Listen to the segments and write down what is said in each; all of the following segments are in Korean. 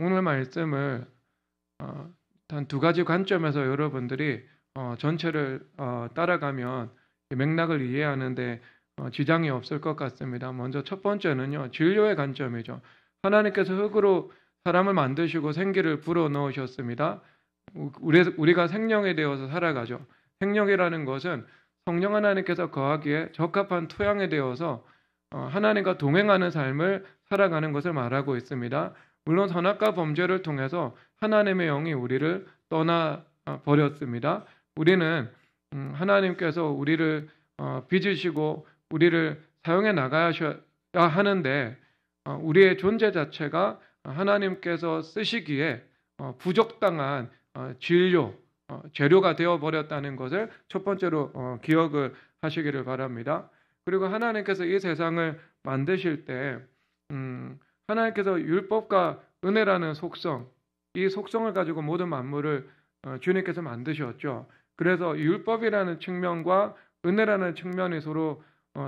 오늘 말씀을 한 두 가지 관점에서 여러분들이 전체를 따라가면 맥락을 이해하는데 지장이 없을 것 같습니다. 먼저 첫 번째는요, 진료의 관점이죠. 하나님께서 흙으로 사람을 만드시고 생기를 불어넣으셨습니다. 우리가 생명에 되어서 살아가죠. 생명이라는 것은 성령 하나님께서 거하기에 적합한 토양에 되어서 하나님과 동행하는 삶을 살아가는 것을 말하고 있습니다. 물론 선악과 범죄를 통해서 하나님의 영이 우리를 떠나 버렸습니다. 우리는 하나님께서 우리를 빚으시고 우리를 사용해 나가야 하는데 우리의 존재 자체가 하나님께서 쓰시기에 부적당한 진료, 재료가 되어버렸다는 것을 첫 번째로 기억을 하시기를 바랍니다. 그리고 하나님께서 이 세상을 만드실 때 하나님께서 율법과 은혜라는 속성, 이 속성을 가지고 모든 만물을 주님께서 만드셨죠. 그래서 율법이라는 측면과 은혜라는 측면이 서로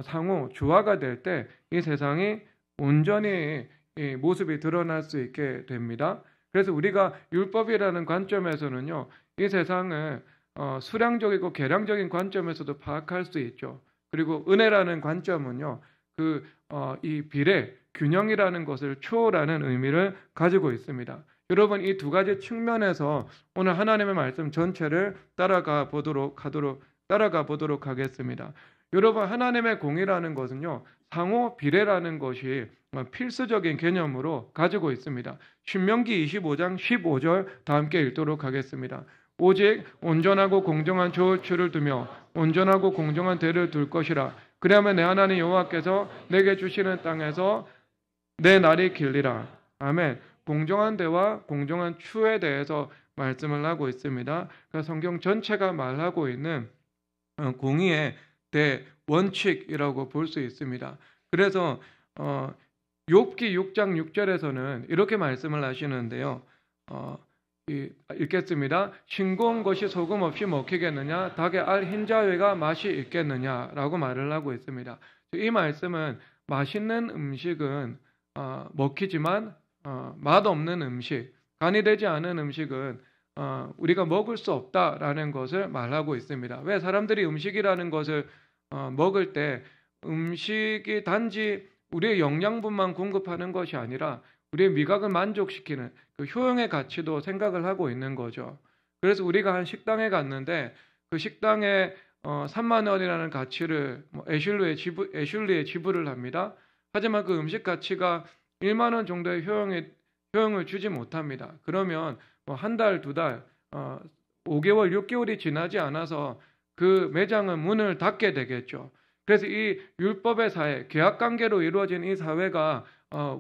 상호 조화가 될 때 이 세상이 온전히 이 모습이 드러날 수 있게 됩니다. 그래서 우리가 율법이라는 관점에서는요, 이 세상을 수량적이고 계량적인 관점에서도 파악할 수 있죠. 그리고 은혜라는 관점은요, 이 비례, 균형이라는 것을 초월하는 의미를 가지고 있습니다. 여러분, 이 두 가지 측면에서 오늘 하나님의 말씀 전체를 따라가 보도록 하겠습니다. 여러분, 하나님의 공의라는 것은요, 상호 비례라는 것이 필수적인 개념으로 가지고 있습니다. 신명기 25장 15절 다 함께 읽도록 하겠습니다. 오직 온전하고 공정한 저울추를 두며 온전하고 공정한 대를 둘 것이라. 그리하면 내 하나님 여호와께서 내게 주시는 땅에서 내 날이 길리라. 아멘. 공정한 대와 공정한 추에 대해서 말씀을 하고 있습니다. 그러니까 성경 전체가 말하고 있는 공의의 대원칙이라고 볼 수 있습니다. 그래서 욥기 6장 6절에서는 이렇게 말씀을 하시는데요. 읽겠습니다. 싱거운 것이 소금 없이 먹히겠느냐? 닭의 알 흰자회가 맛이 있겠느냐라고 말을 하고 있습니다. 이 말씀은 맛있는 음식은 먹히지만 맛없는 음식, 간이 되지 않은 음식은 우리가 먹을 수 없다라는 것을 말하고 있습니다. 왜 사람들이 음식이라는 것을 먹을 때 음식이 단지 우리의 영양분만 공급하는 것이 아니라 우리의 미각을 만족시키는 그 효용의 가치도 생각을 하고 있는 거죠. 그래서 우리가 한 식당에 갔는데 그 식당에 3만 원이라는 가치를 애슐리에 지불을 합니다. 하지만 그 음식 가치가 1만 원 정도의 효용을 주지 못합니다. 그러면 한 달, 두 달, 5개월, 6개월이 지나지 않아서 그 매장은 문을 닫게 되겠죠. 그래서 이 율법의 사회, 계약관계로 이루어진 이 사회가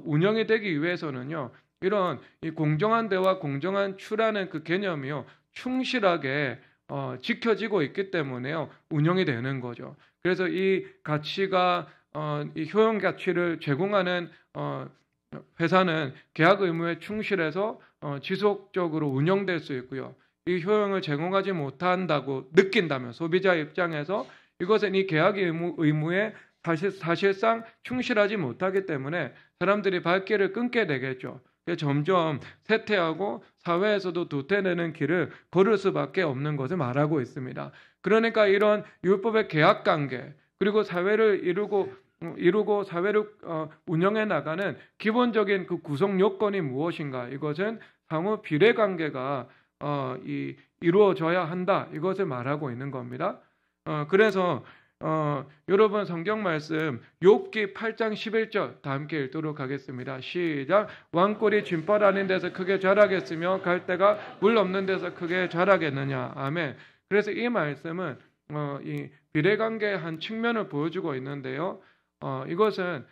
운영이 되기 위해서는요, 이런 이 공정한 대와 공정한 추라는 그 개념이요, 충실하게 지켜지고 있기 때문에요, 운영이 되는 거죠. 그래서 이 가치가 이 효용 가치를 제공하는 회사는 계약 의무에 충실해서 지속적으로 운영될 수 있고요. 이 효용을 제공하지 못한다고 느낀다면 소비자 입장에서 이것은 이 계약 의무에 사실상 충실하지 못하기 때문에 사람들이 발길을 끊게 되겠죠. 점점 쇠퇴하고 사회에서도 도태되는 길을 걸을 수밖에 없는 것을 말하고 있습니다. 그러니까 이런 율법의 계약관계 그리고 사회를 이루고 사회를 운영해 나가는 기본적인 그 구성 요건이 무엇인가? 이것은 상호 비례 관계가 이루어져야 한다. 이것을 말하고 있는 겁니다. 그래서 여러분 성경 말씀 욥기 8장 11절 다 함께 읽도록 하겠습니다. 시작. 왕골이 진벌 아닌 데서 크게 자라겠으며 갈대가 물 없는 데서 크게 자라겠느냐. 아멘. 그래서 이 말씀은 이 비례관계의 한 측면을 보여주고 있는데요. 이것은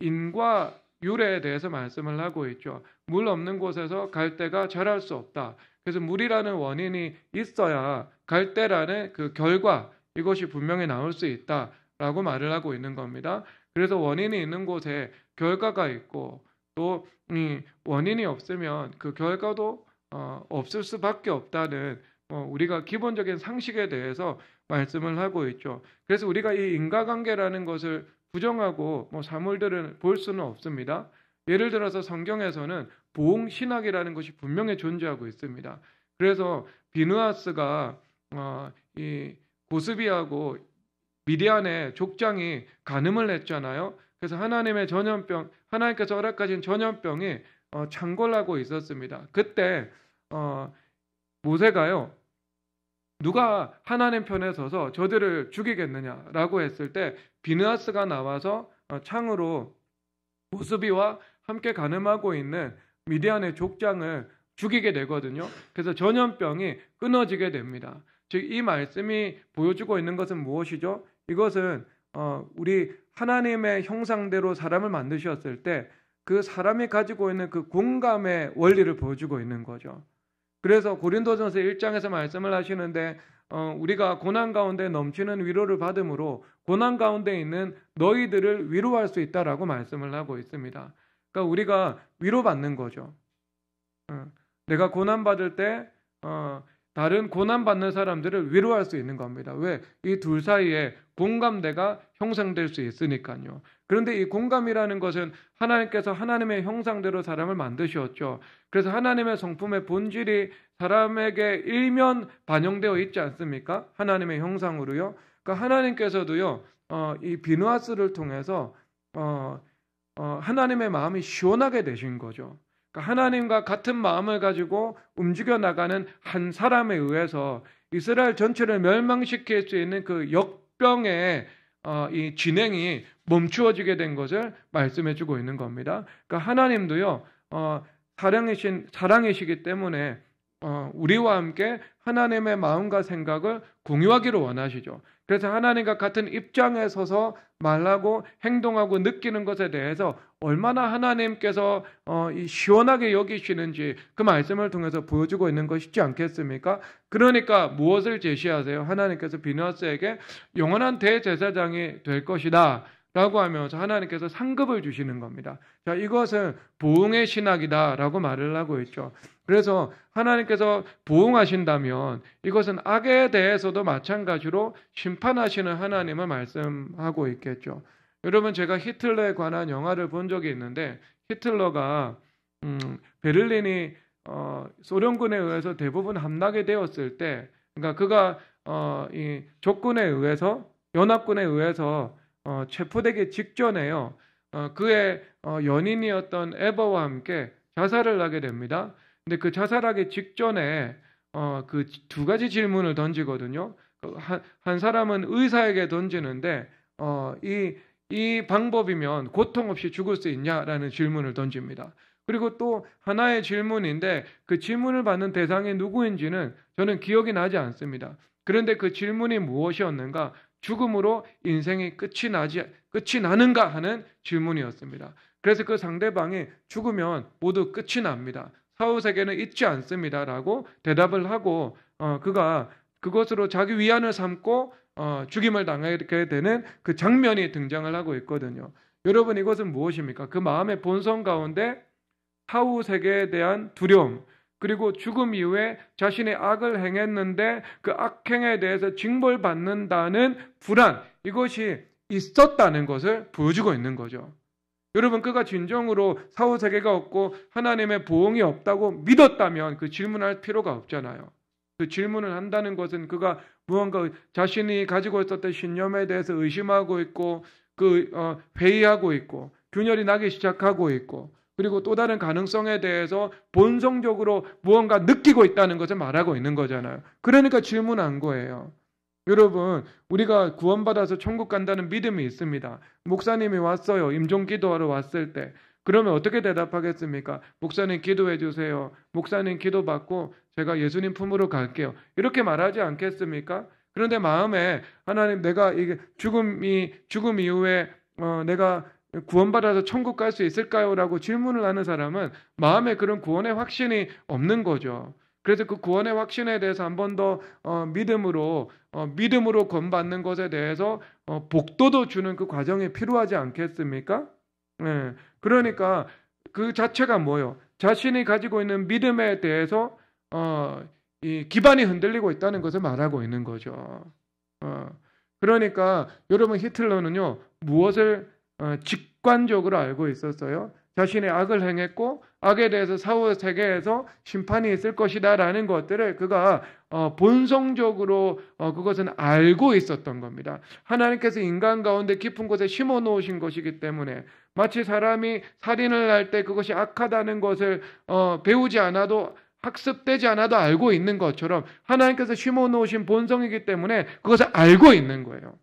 인과 율에 대해서 말씀을 하고 있죠. 물 없는 곳에서 갈대가 자랄 수 없다. 그래서 물이라는 원인이 있어야 갈대라는 그 결과 이것이 분명히 나올 수 있다라고 말을 하고 있는 겁니다. 그래서 원인이 있는 곳에 결과가 있고 또 이 원인이 없으면 그 결과도 없을 수밖에 없다는 우리가 기본적인 상식에 대해서 말씀을 하고 있죠. 그래서 우리가 이 인과관계라는 것을 부정하고 사물들을 볼 수는 없습니다. 예를 들어서 성경에서는 보응 신학이라는 것이 분명히 존재하고 있습니다. 그래서 비느하스가 이 고스비하고 미디안의 족장이 간음을 했잖아요. 그래서 하나님께서 허락하신 전염병이 창궐하고 있었습니다. 그때 모세가요, 누가 하나님 편에 서서 저들을 죽이겠느냐라고 했을 때 비느하스가 나와서 창으로 고스비와 함께 간음하고 있는 미디안의 족장을 죽이게 되거든요. 그래서 전염병이 끊어지게 됩니다. 즉 이 말씀이 보여주고 있는 것은 무엇이죠? 이것은 우리 하나님의 형상대로 사람을 만드셨을 때 그 사람이 가지고 있는 그 공감의 원리를 보여주고 있는 거죠. 그래서 고린도전서 1장에서 말씀을 하시는데 우리가 고난 가운데 넘치는 위로를 받음으로 고난 가운데 있는 너희들을 위로할 수 있다라고 말씀을 하고 있습니다. 그러니까 우리가 위로받는 거죠. 내가 고난받을 때 다른 고난받는 사람들을 위로할 수 있는 겁니다. 왜? 이 둘 사이에 공감대가 형성될 수 있으니까요. 그런데 이 공감이라는 것은 하나님께서 하나님의 형상대로 사람을 만드셨죠. 그래서 하나님의 성품의 본질이 사람에게 일면 반영되어 있지 않습니까? 하나님의 형상으로요. 그러니까 하나님께서도요, 이 비느하스를 통해서 하나님의 마음이 시원하게 되신 거죠. 그러니까 하나님과 같은 마음을 가지고 움직여 나가는 한 사람에 의해서 이스라엘 전체를 멸망시킬 수 있는 그 역병의 이 진행이 멈추어지게 된 것을 말씀해주고 있는 겁니다. 그러니까 하나님도요, 사랑이시기 때문에 우리와 함께 하나님의 마음과 생각을 공유하기를 원하시죠. 그래서 하나님과 같은 입장에 서서 말하고 행동하고 느끼는 것에 대해서 얼마나 하나님께서 시원하게 여기시는지 그 말씀을 통해서 보여주고 있는 것이지 않겠습니까? 그러니까 무엇을 제시하세요? 하나님께서 비느하스에게 영원한 대제사장이 될 것이다 라고 하면서 하나님께서 상급을 주시는 겁니다. 자, 이것은 보응의 신학이다 라고 말을 하고 있죠. 그래서 하나님께서 보응하신다면 이것은 악에 대해서도 마찬가지로 심판하시는 하나님을 말씀하고 있겠죠. 여러분, 제가 히틀러에 관한 영화를 본 적이 있는데 히틀러가 베를린이 소련군에 의해서 대부분 함락이 되었을 때, 그러니까 그가 이 적군에 의해서 연합군에 의해서 체포되기 직전에요. 그의 연인이었던 에버와 함께 자살을 하게 됩니다. 근데 그 자살하기 직전에 그 두 가지 질문을 던지거든요. 한 사람은 의사에게 던지는데 이 방법이면 고통 없이 죽을 수 있냐라는 질문을 던집니다. 그리고 또 하나의 질문인데 그 질문을 받는 대상이 누구인지는 저는 기억이 나지 않습니다. 그런데 그 질문이 무엇이었는가? 죽음으로 인생이 끝이 나는가 하는 질문이었습니다. 그래서 그 상대방이 죽으면 모두 끝이 납니다. 사후세계는 있지 않습니다라고 대답을 하고 그가 그것으로 자기 위안을 삼고 죽임을 당하게 되는 그 장면이 등장을 하고 있거든요. 여러분, 이것은 무엇입니까? 그 마음의 본성 가운데 사후세계에 대한 두려움, 그리고 죽음 이후에 자신의 악을 행했는데 그 악행에 대해서 징벌받는다는 불안, 이것이 있었다는 것을 보여주고 있는 거죠. 여러분, 그가 진정으로 사후세계가 없고 하나님의 보응이 없다고 믿었다면 그 질문할 필요가 없잖아요. 그 질문을 한다는 것은 그가 무언가 자신이 가지고 있었던 신념에 대해서 의심하고 있고 회의하고 있고 균열이 나기 시작하고 있고 그리고 또 다른 가능성에 대해서 본성적으로 무언가 느끼고 있다는 것을 말하고 있는 거잖아요. 그러니까 질문한 거예요. 여러분, 우리가 구원받아서 천국 간다는 믿음이 있습니다. 목사님이 왔어요. 임종기도하러 왔을 때. 그러면 어떻게 대답하겠습니까? 목사님 기도해 주세요. 목사님 기도받고 제가 예수님 품으로 갈게요. 이렇게 말하지 않겠습니까? 그런데 마음에 하나님, 내가 이게 죽음 이후에 내가 구원받아서 천국 갈 수 있을까요? 라고 질문을 하는 사람은 마음에 그런 구원의 확신이 없는 거죠. 그래서 그 구원의 확신에 대해서 한 번 더 믿음으로 구원받는 것에 대해서 복도도 주는 그 과정이 필요하지 않겠습니까? 네. 그러니까 그 자체가 뭐예요? 자신이 가지고 있는 믿음에 대해서 이 기반이 흔들리고 있다는 것을 말하고 있는 거죠. 그러니까 여러분, 히틀러는요 무엇을 직관적으로 알고 있었어요? 자신의 악을 행했고 악에 대해서 사후 세계에서 심판이 있을 것이다라는 것들을 그가 본성적으로 그것은 알고 있었던 겁니다. 하나님께서 인간 가운데 깊은 곳에 심어 놓으신 것이기 때문에 마치 사람이 살인을 할 때 그것이 악하다는 것을 배우지 않아도 학습되지 않아도 알고 있는 것처럼 하나님께서 심어 놓으신 본성이기 때문에 그것을 알고 있는 거예요.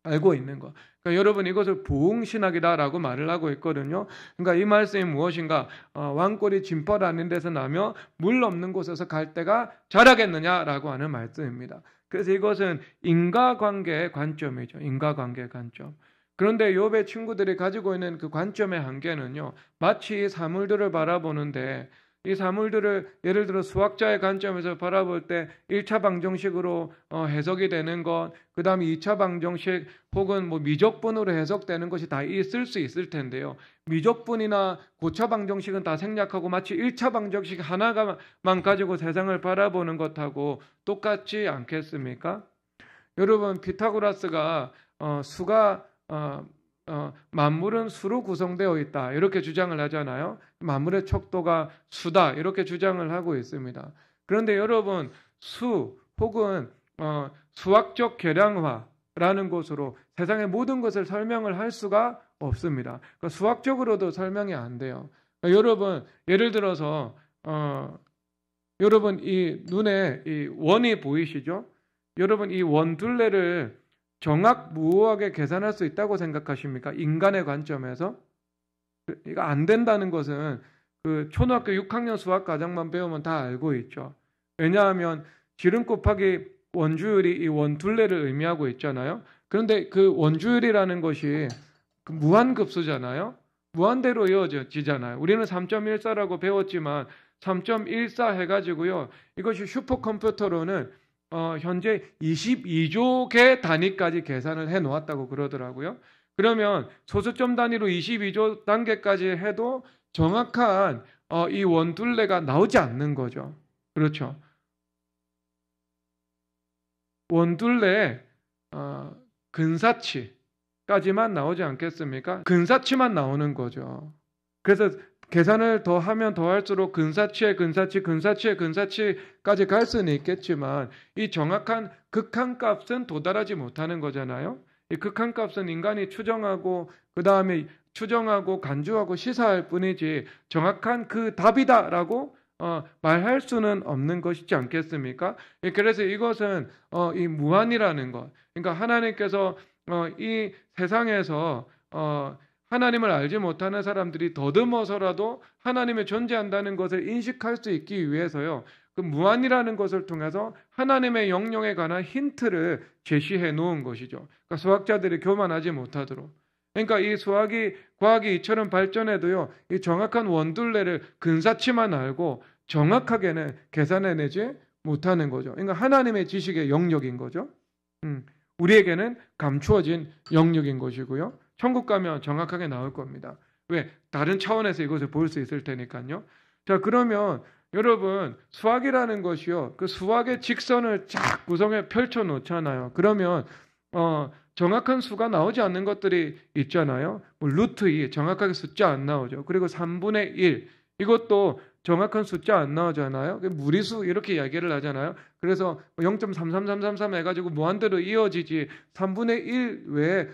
알고 있는 거. 그러니까 여러분 이것을 보응신학이다라고 말을 하고 있거든요. 그러니까 이 말씀이 무엇인가? 왕골이 진벌 아닌 데서 나며 물 없는 곳에서 갈대가 자라겠느냐라고 하는 말씀입니다. 그래서 이것은 인과관계의 관점이죠. 인과관계의 관점. 그런데 욥의 친구들이 가지고 있는 그 관점의 한계는요. 마치 사물들을 바라보는데 이 사물들을 예를 들어 수학자의 관점에서 바라볼 때 1차 방정식으로 해석이 되는 것, 그 다음에 2차 방정식 혹은 미적분으로 해석되는 것이 다 있을 수 있을 텐데요. 미적분이나 고차 방정식은 다 생략하고 마치 1차 방정식 하나만 가지고 세상을 바라보는 것하고 똑같지 않겠습니까? 여러분 피타고라스가 수가 만물은 수로 구성되어 있다 이렇게 주장을 하잖아요. 만물의 척도가 수다 이렇게 주장을 하고 있습니다. 그런데 여러분 수 혹은 수학적 계량화라는 것으로 세상의 모든 것을 설명을 할 수가 없습니다. 그러니까 수학적으로도 설명이 안 돼요. 그러니까 여러분 예를 들어서 여러분 이 눈에 이 원이 보이시죠? 여러분 이 원둘레를 정확무오하게 계산할 수 있다고 생각하십니까? 인간의 관점에서? 이거 안 된다는 것은 그 초등학교 6학년 수학 과정만 배우면 다 알고 있죠. 왜냐하면 지름 곱하기 원주율이 이 원둘레를 의미하고 있잖아요. 그런데 그 원주율이라는 것이 그 무한급수잖아요. 무한대로 이어지잖아요. 우리는 3.14라고 배웠지만 3.14 해가지고요. 이것이 슈퍼컴퓨터로는 현재 22조 개 단위까지 계산을 해 놓았다고 그러더라고요. 그러면 소수점 단위로 22조 단계까지 해도 정확한 이 원둘레가 나오지 않는 거죠. 그렇죠. 원둘레 근사치까지만 나오지 않겠습니까? 근사치만 나오는 거죠. 그래서 계산을 더 하면 더 할수록 근사치의 근사치까지 갈 수는 있겠지만 이 정확한 극한값은 도달하지 못하는 거잖아요. 이 극한값은 인간이 추정하고 그 다음에 추정하고 간주하고 시사할 뿐이지 정확한 그 답이다라고 말할 수는 없는 것이지 않겠습니까? 그래서 이것은 이 무한이라는 것. 그러니까 하나님께서 이 세상에서 하나님을 알지 못하는 사람들이 더듬어서라도 하나님이 존재한다는 것을 인식할 수 있기 위해서요. 그 무한이라는 것을 통해서 하나님의 영역에 관한 힌트를 제시해 놓은 것이죠. 그러니까 수학자들이 교만하지 못하도록. 그러니까 이 과학이 이처럼 발전해도요. 이 정확한 원둘레를 근사치만 알고 정확하게는 계산해내지 못하는 거죠. 그러니까 하나님의 지식의 영역인 거죠. 우리에게는 감추어진 영역인 것이고요. 천국 가면 정확하게 나올 겁니다. 왜? 다른 차원에서 이것을 볼 수 있을 테니까요. 자, 그러면 여러분 수학이라는 것이요. 그 수학의 직선을 쫙 구성해 펼쳐 놓잖아요. 그러면 정확한 수가 나오지 않는 것들이 있잖아요. 루트 2 정확하게 숫자 안 나오죠. 그리고 3분의 1 이것도 정확한 숫자 안 나오잖아요. 무리수 이렇게 이야기를 하잖아요. 그래서 0.33333 해가지고 무한대로 이어지지 3분의 1 외에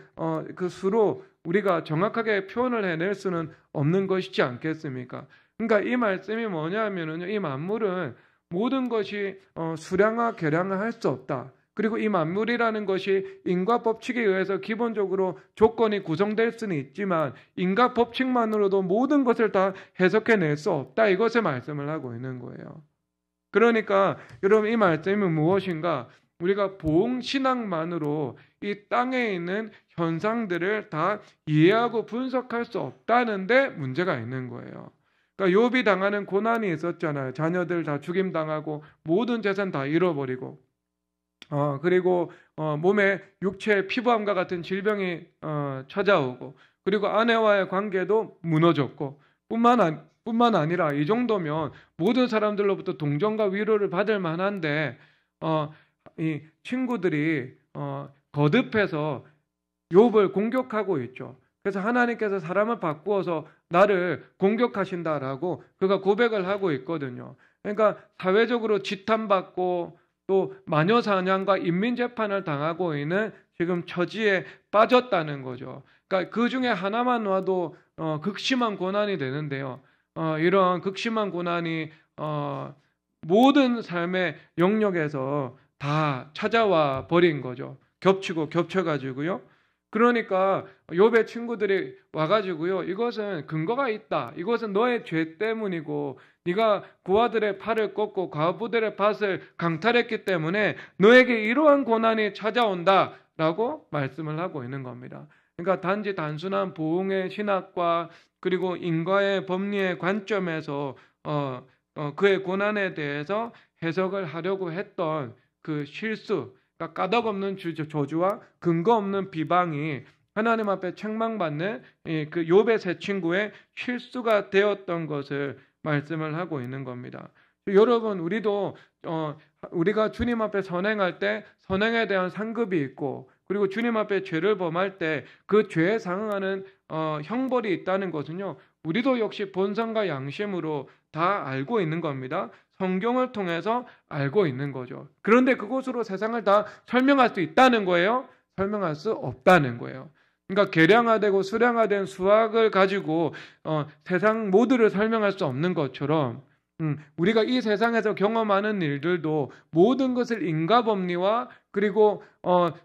그 수로 우리가 정확하게 표현을 해낼 수는 없는 것이지 않겠습니까? 그러니까 이 말씀이 뭐냐면요. 이 만물은 모든 것이 수량화, 계량화 할 수 없다. 그리고 이 만물이라는 것이 인과 법칙에 의해서 기본적으로 조건이 구성될 수는 있지만 인과 법칙만으로도 모든 것을 다 해석해낼 수 없다. 이것을 말씀을 하고 있는 거예요. 그러니까 여러분 이 말씀이 무엇인가? 우리가 보응신학만으로 이 땅에 있는 현상들을 다 이해하고 분석할 수 없다는데 문제가 있는 거예요. 그러니까 욥이 당하는 고난이 있었잖아요. 자녀들 다 죽임당하고 모든 재산 다 잃어버리고 그리고 몸에 육체 피부암과 같은 질병이 찾아오고 그리고 아내와의 관계도 무너졌고 뿐만 아니라 이 정도면 모든 사람들로부터 동정과 위로를 받을 만한데 이 친구들이 거듭해서 욥을 공격하고 있죠. 그래서 하나님께서 사람을 바꾸어서 나를 공격하신다라고 그가 고백을 하고 있거든요. 그러니까 사회적으로 지탄받고 또 마녀 사냥과 인민재판을 당하고 있는 지금 처지에 빠졌다는 거죠. 그러니까 그 중에 하나만 와도 극심한 고난이 되는데요. 이런 극심한 고난이 모든 삶의 영역에서 다 찾아와 버린 거죠. 겹치고 겹쳐가지고요. 그러니까 욥의 친구들이 와가지고요. 이것은 근거가 있다. 이것은 너의 죄 때문이고 네가 고아들의 팔을 꺾고 과부들의 밭을 강탈했기 때문에 너에게 이러한 고난이 찾아온다라고 말씀을 하고 있는 겁니다. 그러니까 단지 단순한 보응의 신학과 그리고 인과의 법리의 관점에서 그의 고난에 대해서 해석을 하려고 했던 그 실수, 그러니까 까닭없는 저주와 근거 없는 비방이 하나님 앞에 책망받는 그 욥의 세 친구의 실수가 되었던 것을 말씀을 하고 있는 겁니다. 여러분, 우리도 우리가 주님 앞에 선행할 때 선행에 대한 상급이 있고, 그리고 주님 앞에 죄를 범할 때 그 죄에 상응하는 형벌이 있다는 것은요, 우리도 역시 본성과 양심으로 다 알고 있는 겁니다. 성경을 통해서 알고 있는 거죠. 그런데 그것으로 세상을 다 설명할 수 있다는 거예요? 설명할 수 없다는 거예요. 그러니까 계량화되고 수량화된 수학을 가지고 세상 모두를 설명할 수 없는 것처럼 우리가 이 세상에서 경험하는 일들도 모든 것을 인과법리와 그리고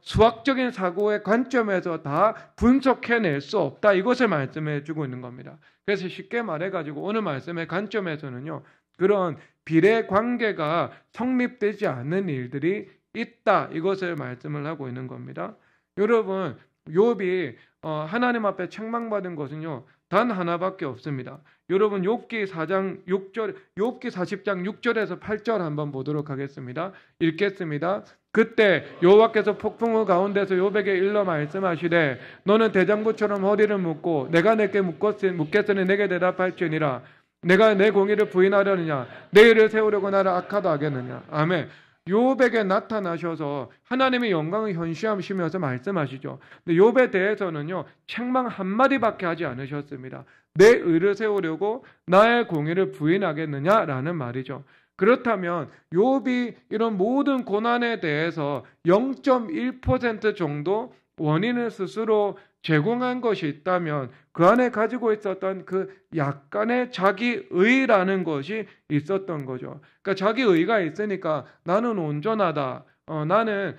수학적인 사고의 관점에서 다 분석해낼 수 없다. 이것을 말씀해 주고 있는 겁니다. 그래서 쉽게 말해가지고 오늘 말씀의 관점에서는요, 그런 비례 관계가 성립되지 않는 일들이 있다. 이것을 말씀을 하고 있는 겁니다. 여러분, 욥이 하나님 앞에 책망받은 것은요, 단 하나밖에 없습니다. 여러분, 욥기 4장 6절, 욥기 40장 6절에서 8절 한번 보도록 하겠습니다. 읽겠습니다. 그때 여호와께서 폭풍우 가운데서 욥에게 일러 말씀하시되 너는 대장부처럼 허리를 묶고 내가 내게 묻겠으니 내게 대답할지니라. 내가 내 공의를 부인하려느냐? 내 일을 세우려고 나를 악하다 하겠느냐? 아멘. 욥에게 나타나셔서 하나님의 영광을 현시하시면서 말씀하시죠. 근데 욥에 대해서는요, 책망 한마디밖에 하지 않으셨습니다. 내 의를 세우려고 나의 공의를 부인하겠느냐라는 말이죠. 그렇다면 욥이 이런 모든 고난에 대해서 0.1% 정도 원인을 스스로 제공한 것이 있다면 그 안에 가지고 있었던 그 약간의 자기의라는 것이 있었던 거죠. 그러니까 자기의가 있으니까 나는 온전하다. 나는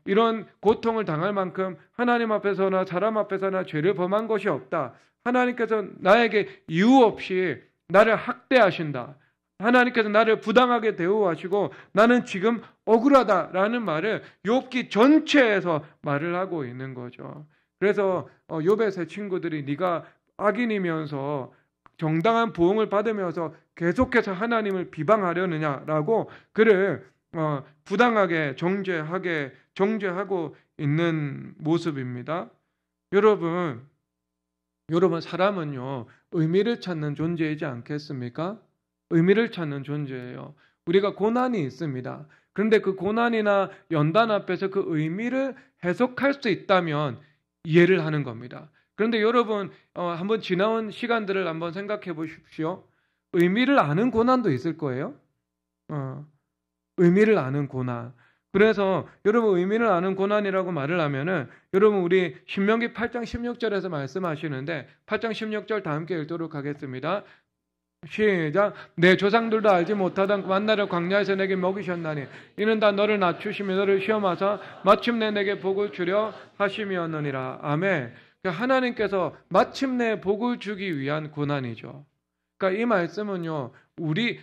이런 고통을 당할 만큼 하나님 앞에서나 사람 앞에서나 죄를 범한 것이 없다. 하나님께서 나에게 이유 없이 나를 학대하신다. 하나님께서 나를 부당하게 대우하시고 나는 지금 억울하다라는 말을 욥기 전체에서 말을 하고 있는 거죠. 그래서 욥의 세 친구들이 네가 악인이면서 정당한 보응을 받으면서 계속해서 하나님을 비방하려느냐라고 그를 부당하게 정죄하고 있는 모습입니다. 여러분 사람은요, 의미를 찾는 존재이지 않겠습니까? 의미를 찾는 존재예요. 우리가 고난이 있습니다. 그런데 그 고난이나 연단 앞에서 그 의미를 해석할 수 있다면 이해를 하는 겁니다. 그런데 여러분, 한번 지나온 시간들을 한번 생각해 보십시오. 의미를 아는 고난도 있을 거예요. 의미를 아는 고난. 그래서 여러분, 의미를 아는 고난이라고 말을 하면은 여러분, 우리 신명기 8장 16절에서 말씀하시는데 8장 16절 다 함께 읽도록 하겠습니다. 시작. 내 조상들도 알지 못하던 만나를 광야에서 내게 먹이셨나니 이는 다 너를 낮추시며 너를 시험하사 마침내 내게 복을 주려 하심이었느니라. 아멘. 그러니까 하나님께서 마침내 복을 주기 위한 고난이죠. 그러니까 이 말씀은요,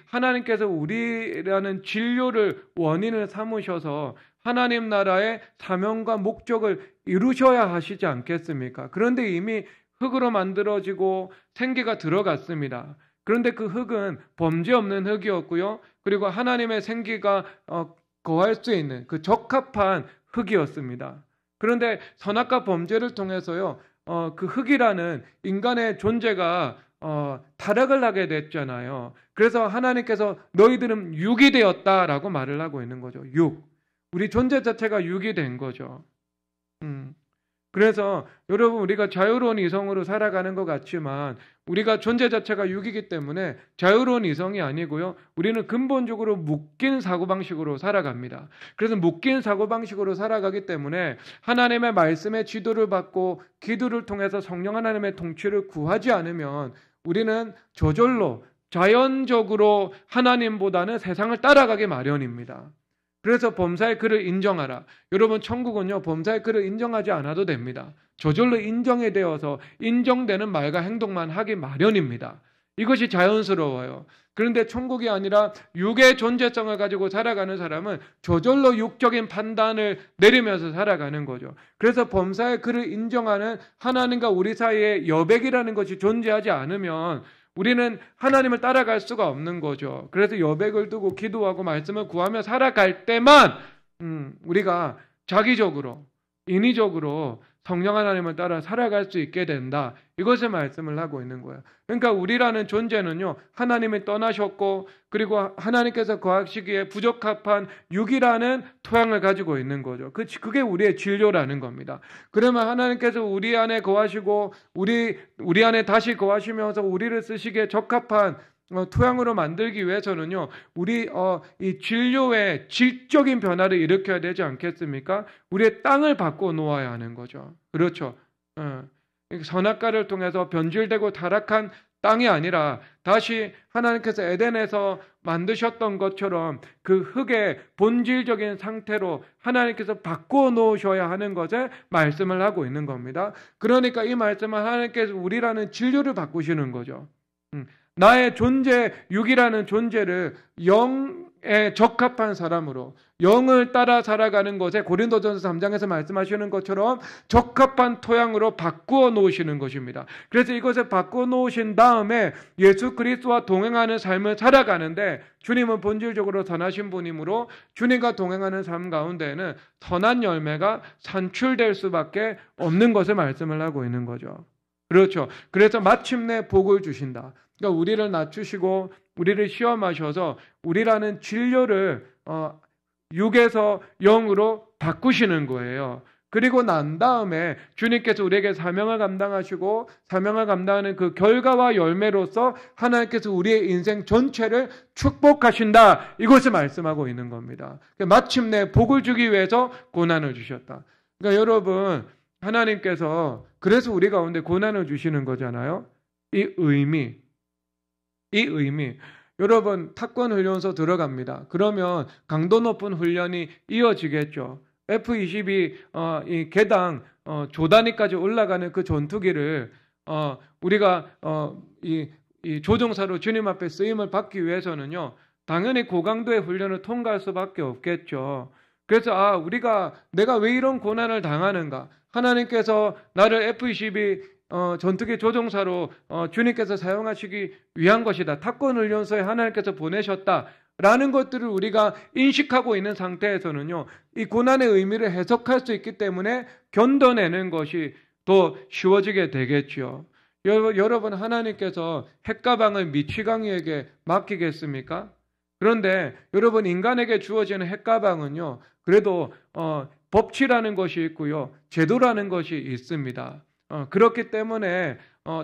하나님께서 우리라는 진료를 원인을 삼으셔서 하나님 나라의 사명과 목적을 이루셔야 하시지 않겠습니까? 그런데 이미 흙으로 만들어지고 생기가 들어갔습니다. 그런데 그 흙은 범죄 없는 흙이었고요. 그리고 하나님의 생기가 거할 수 있는 그 적합한 흙이었습니다. 그런데 선악과 범죄를 통해서요, 그 흙이라는 인간의 존재가 타락을 하게 됐잖아요. 그래서 하나님께서 너희들은 육이 되었다라고 말을 하고 있는 거죠. 우리 존재 자체가 육이 된 거죠. 그래서 여러분 우리가 자유로운 이성으로 살아가는 것 같지만 우리가 존재 자체가 육이기 때문에 자유로운 이성이 아니고요. 우리는 근본적으로 묶인 사고방식으로 살아갑니다. 그래서 묶인 사고방식으로 살아가기 때문에 하나님의 말씀의 지도를 받고 기도를 통해서 성령 하나님의 통치를 구하지 않으면 우리는 저절로 자연적으로 하나님보다는 세상을 따라가기 마련입니다. 그래서 범사의 그를 인정하라. 여러분 천국은요 범사의 그를 인정하지 않아도 됩니다. 저절로 인정이 되어서 인정되는 말과 행동만 하기 마련입니다. 이것이 자연스러워요. 그런데 천국이 아니라 육의 존재성을 가지고 살아가는 사람은 저절로 육적인 판단을 내리면서 살아가는 거죠. 그래서 범사의 그를 인정하는 하나님과 우리 사이에 여백이라는 것이 존재하지 않으면 우리는 하나님을 따라갈 수가 없는 거죠. 그래서 여백을 두고 기도하고 말씀을 구하며 살아갈 때만 우리가 자기적으로 인위적으로 성령 하나님을 따라 살아갈 수 있게 된다. 이것을 말씀을 하고 있는 거예요. 그러니까 우리라는 존재는요. 하나님이 떠나셨고 그리고 하나님께서 거하시기에 부적합한 육이라는 토양을 가지고 있는 거죠. 그게 우리의 진료라는 겁니다. 그러면 하나님께서 우리 안에 거하시고 우리 안에 다시 거하시면서 우리를 쓰시기에 적합한 토양으로 만들기 위해서는요, 이 진료의 질적인 변화를 일으켜야 되지 않겠습니까? 우리의 땅을 바꿔 놓아야 하는 거죠. 그렇죠. 선악과를 통해서 변질되고 타락한 땅이 아니라 다시 하나님께서 에덴에서 만드셨던 것처럼 그 흙의 본질적인 상태로 하나님께서 바꿔 놓으셔야 하는 것에 말씀을 하고 있는 겁니다. 그러니까 이 말씀은 하나님께서 우리라는 진료를 바꾸시는 거죠. 나의 존재, 육이라는 존재를 영에 적합한 사람으로 영을 따라 살아가는 것에 고린도전서 3장에서 말씀하시는 것처럼 적합한 토양으로 바꾸어 놓으시는 것입니다. 그래서 이것을 바꾸어 놓으신 다음에 예수 그리스도와 동행하는 삶을 살아가는데 주님은 본질적으로 선하신 분이므로 주님과 동행하는 삶 가운데에는 선한 열매가 산출될 수밖에 없는 것을 말씀을 하고 있는 거죠. 그렇죠. 그래서 마침내 복을 주신다. 그러니까 우리를 낮추시고 우리를 시험하셔서 우리라는 진료를 육에서 영으로 바꾸시는 거예요. 그리고 난 다음에 주님께서 우리에게 사명을 감당하시고 사명을 감당하는 그 결과와 열매로서 하나님께서 우리의 인생 전체를 축복하신다. 이것을 말씀하고 있는 겁니다. 마침내 복을 주기 위해서 고난을 주셨다. 그러니까 여러분 하나님께서 그래서 우리 가운데 고난을 주시는 거잖아요. 이 의미 여러분 탑건 훈련소 들어갑니다. 그러면 강도 높은 훈련이 이어지겠죠. F-22 이 개당 조 단위까지 올라가는 그 전투기를 우리가 이 조종사로 주님 앞에 쓰임을 받기 위해서는요. 당연히 고강도의 훈련을 통과할 수밖에 없겠죠. 그래서 내가 왜 이런 고난을 당하는가? 하나님께서 나를 F-22 전투기 조종사로 주님께서 사용하시기 위한 것이다. 탑건 훈련소에 하나님께서 보내셨다라는 것들을 우리가 인식하고 있는 상태에서는요. 이 고난의 의미를 해석할 수 있기 때문에 견뎌내는 것이 더 쉬워지게 되겠죠. 여러분 하나님께서 핵가방을 미치광이에게 맡기겠습니까? 그런데 여러분 인간에게 주어지는 핵가방은요. 그래도 법치라는 것이 있고요. 제도라는 것이 있습니다. 그렇기 때문에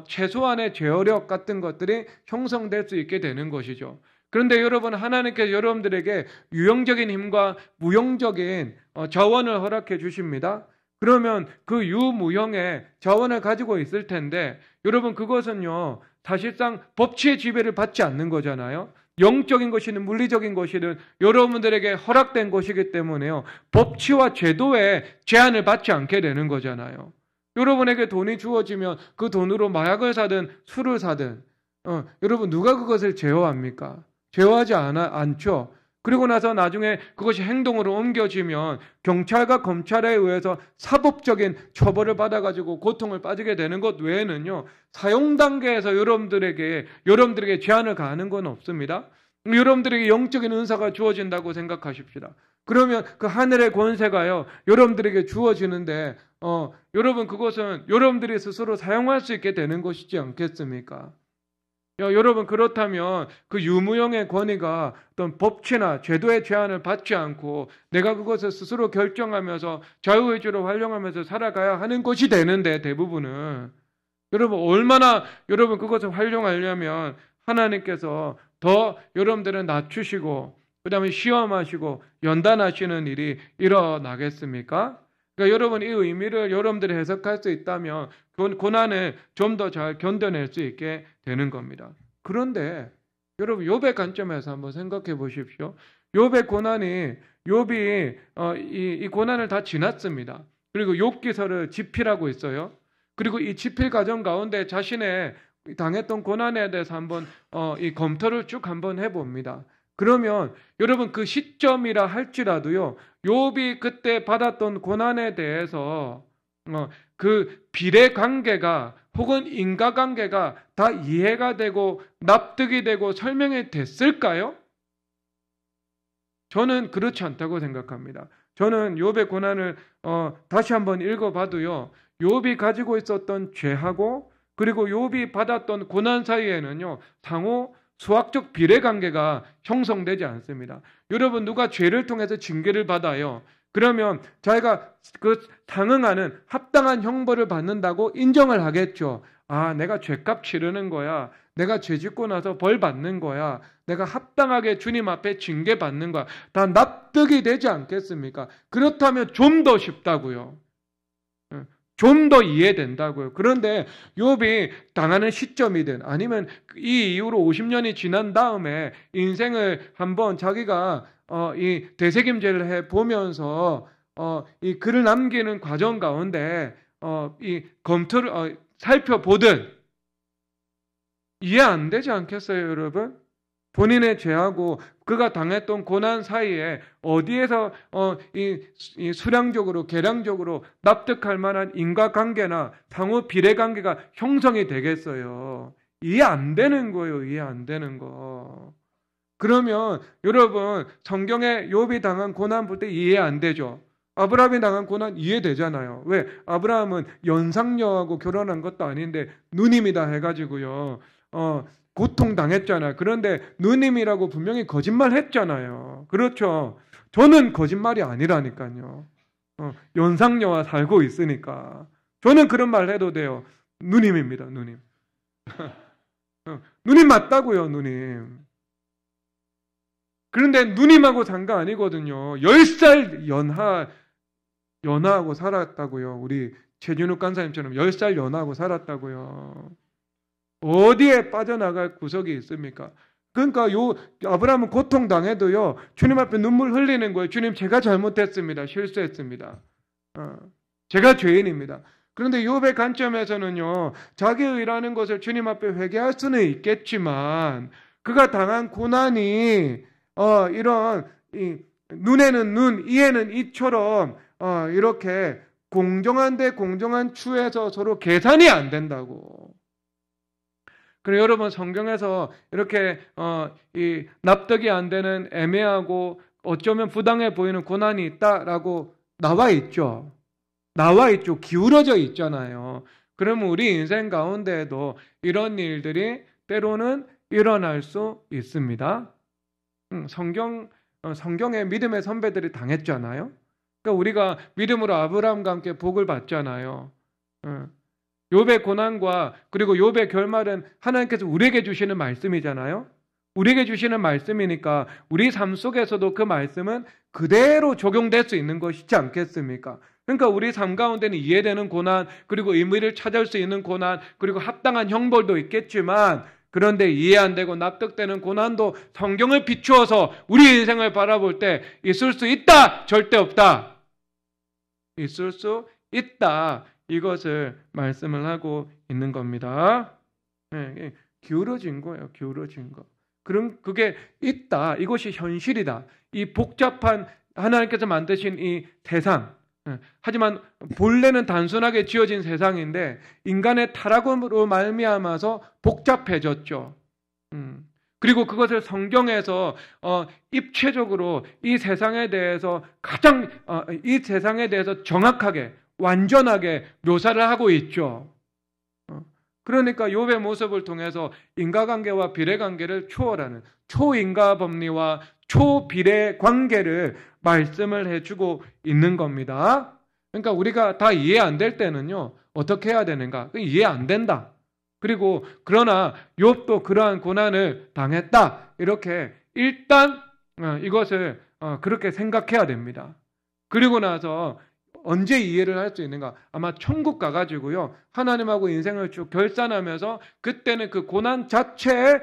최소한의 제어력 같은 것들이 형성될 수 있게 되는 것이죠. 그런데 여러분 하나님께서 여러분들에게 유형적인 힘과 무형적인 자원을 허락해 주십니다. 그러면 그 유무형의 자원을 가지고 있을 텐데 여러분 그것은요 사실상 법치의 지배를 받지 않는 거잖아요. 영적인 것이든 물리적인 것이든 여러분들에게 허락된 것이기 때문에요. 법치와 제도에 제한을 받지 않게 되는 거잖아요. 여러분에게 돈이 주어지면 그 돈으로 마약을 사든 술을 사든 여러분 누가 그것을 제어합니까? 제어하지 않죠. 그리고 나서 나중에 그것이 행동으로 옮겨지면 경찰과 검찰에 의해서 사법적인 처벌을 받아가지고 고통을 빠지게 되는 것 외에는요. 사용 단계에서 여러분들에게 제한을 가하는 건 없습니다. 여러분들에게 영적인 은사가 주어진다고 생각하십시다. 그러면 그 하늘의 권세가요. 여러분들에게 주어지는데 여러분 그것은 여러분들이 스스로 사용할 수 있게 되는 것이지 않겠습니까? 여러분 그렇다면 그 유무용의 권위가 어떤 법치나 제도의 제한을 받지 않고 내가 그것을 스스로 결정하면서 자유의지로 활용하면서 살아가야 하는 것이 되는데 대부분은 여러분 얼마나 여러분 그것을 활용하려면 하나님께서 더 여러분들을 낮추시고 그 다음에 시험하시고 연단하시는 일이 일어나겠습니까? 그러니까 여러분 이 의미를 여러분들이 해석할 수 있다면 고난을 좀 더 잘 견뎌낼 수 있게 되는 겁니다. 그런데 여러분 욥의 관점에서 한번 생각해 보십시오. 욥의 고난이 욥이 이 고난을 다 지났습니다. 그리고 욥기서를 집필하고 있어요. 그리고 이 집필 과정 가운데 자신의 당했던 고난에 대해서 한번 이 검토를 쭉 한번 해봅니다. 그러면 여러분 그 시점이라 할지라도요, 욥이 그때 받았던 고난에 대해서 그 비례 관계가 혹은 인과관계가 다 이해가 되고 납득이 되고 설명이 됐을까요? 저는 그렇지 않다고 생각합니다. 저는 욥의 고난을 다시 한번 읽어봐도요, 욥이 가지고 있었던 죄하고 그리고 욥이 받았던 고난 사이에는요, 상호 수학적 비례관계가 형성되지 않습니다. 여러분 누가 죄를 통해서 징계를 받아요. 그러면 자기가 그 상응하는 합당한 형벌을 받는다고 인정을 하겠죠. 아, 내가 죄값 치르는 거야. 내가 죄 짓고 나서 벌 받는 거야. 내가 합당하게 주님 앞에 징계 받는 거야. 다 납득이 되지 않겠습니까? 그렇다면 좀 더 쉽다고요. 좀 더 이해된다고요. 그런데 욥이 당하는 시점이든 아니면 이 이후로 50년이 지난 다음에 인생을 한번 자기가 이 되새김질을 해 보면서 이 글을 남기는 과정 가운데 이 검토를 살펴보든 이해 안 되지 않겠어요, 여러분? 본인의 죄하고 그가 당했던 고난 사이에 어디에서 이 수량적으로 계량적으로 납득할 만한 인과관계나 상호 비례관계가 형성이 되겠어요. 이해 안 되는 거예요. 이해 안 되는 거. 그러면 여러분 성경에 욥이 당한 고난 볼 때 이해 안 되죠. 아브라함이 당한 고난 이해되잖아요. 왜? 아브라함은 연상녀하고 결혼한 것도 아닌데 누님이다 해가지고요. 고통당했잖아요. 그런데 누님이라고 분명히 거짓말했잖아요. 그렇죠. 저는 거짓말이 아니라니까요. 연상녀와 살고 있으니까. 저는 그런 말 해도 돼요. 누님입니다. 누님. 누님 맞다고요. 누님. 그런데 누님하고 산 거 아니거든요. 10살 연하하고 살았다고요. 우리 최준욱 간사님처럼 10살 연하하고 살았다고요. 어디에 빠져나갈 구석이 있습니까? 그러니까 아브라함은 고통당해도요, 주님 앞에 눈물 흘리는 거예요. 주님, 제가 잘못했습니다. 실수했습니다. 제가 죄인입니다. 그런데 욥의 관점에서는요, 자기의 일하는 것을 주님 앞에 회개할 수는 있겠지만, 그가 당한 고난이, 이런, 눈에는 눈, 이에는 이처럼, 이렇게 공정한 대 공정한 추에서 서로 계산이 안 된다고. 그리고 여러분 성경에서 이렇게 이 납득이 안 되는 애매하고 어쩌면 부당해 보이는 고난이 있다라고 나와 있죠. 나와 있죠. 기울어져 있잖아요. 그러면 우리 인생 가운데에도 이런 일들이 때로는 일어날 수 있습니다. 성경에 믿음의 선배들이 당했잖아요. 그러니까 우리가 믿음으로 아브라함과 함께 복을 받잖아요. 욥의 고난과 그리고 욥의 결말은 하나님께서 우리에게 주시는 말씀이잖아요. 우리에게 주시는 말씀이니까 우리 삶 속에서도 그 말씀은 그대로 적용될 수 있는 것이지 않겠습니까? 그러니까 우리 삶 가운데는 이해되는 고난, 그리고 의미를 찾을 수 있는 고난, 그리고 합당한 형벌도 있겠지만 그런데 이해 안 되고 납득되는 고난도 성경을 비추어서 우리 인생을 바라볼 때 있을 수 있다, 절대 없다. 있을 수 있다. 이것을 말씀을 하고 있는 겁니다. 네, 기울어진 거예요. 기울어진 거. 그럼 그게 있다. 이것이 현실이다. 이 복잡한 하나님께서 만드신 이 세상. 하지만 본래는 단순하게 지어진 세상인데 인간의 타락으로 말미암아서 복잡해졌죠. 그리고 그것을 성경에서 입체적으로 이 세상에 대해서 이 세상에 대해서 정확하게 완전하게 묘사를 하고 있죠. 그러니까 욥의 모습을 통해서 인과관계와 비례관계를 초월하는 초인과 법리와 초비례 관계를 말씀을 해주고 있는 겁니다. 그러니까 우리가 다 이해 안 될 때는요, 어떻게 해야 되는가? 이해 안 된다. 그리고 그러나 욥도 그러한 고난을 당했다. 이렇게 일단 이것을 그렇게 생각해야 됩니다. 그리고 나서 언제 이해를 할 수 있는가? 아마 천국 가가지고요, 하나님하고 인생을 쭉 결산하면서 그때는 그 고난 자체의